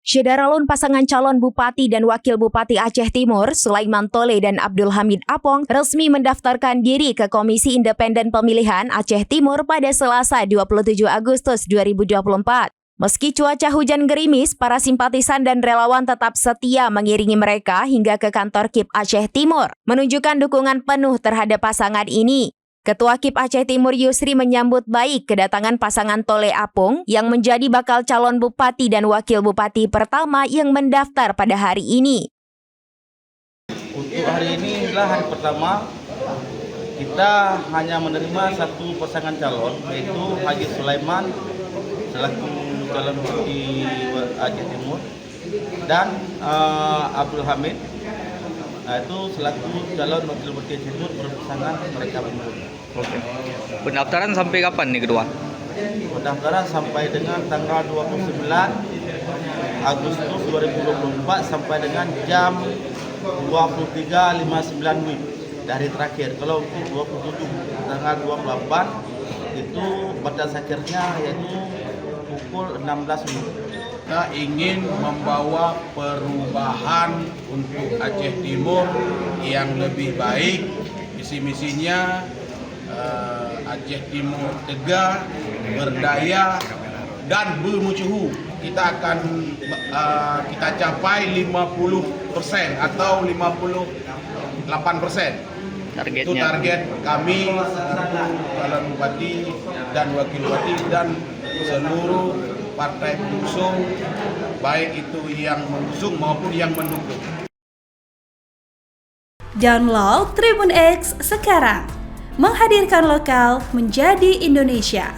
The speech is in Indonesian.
Syederalun pasangan calon Bupati dan Wakil Bupati Aceh Timur, Sulaiman Tole dan Abdul Hamid Apong, resmi mendaftarkan diri ke Komisi Independen Pemilihan Aceh Timur pada Selasa 27 Agustus 2024. Meski cuaca hujan gerimis, para simpatisan dan relawan tetap setia mengiringi mereka hingga ke kantor KIP Aceh Timur, menunjukkan dukungan penuh terhadap pasangan ini. Ketua KIP Aceh Timur Yusri menyambut baik kedatangan pasangan Tole Apong yang menjadi bakal calon bupati dan wakil bupati pertama yang mendaftar pada hari ini. Untuk hari ini adalah hari pertama kita hanya menerima satu pasangan calon, yaitu Haji Sulaiman selaku calon bupati Aceh Timur dan Abdul Hamid itu selaku calon wakil bupati Aceh Timur berpasangan mereka berdua. Oke. Pendaftaran sampai kapan nih kedua? Pendaftaran sampai dengan tanggal 29 Agustus 2024 sampai dengan jam 23.59 WIB dari terakhir. Kalau untuk 27 tanggal 28 itu batas akhirnya yaitu pukul 16 WIB. Kita ingin membawa perubahan untuk Aceh Timur yang lebih baik. Visi-misinya Aceh Timur tegak, berdaya, dan bermusuhu. Kita akan kita capai 50% atau 58%. Targetnya. Itu target kami calon bupati dan wakil bupati dan seluruh partai pengusung, baik itu yang mengusung maupun yang mendukung. Download Tribun X sekarang, menghadirkan lokal menjadi Indonesia.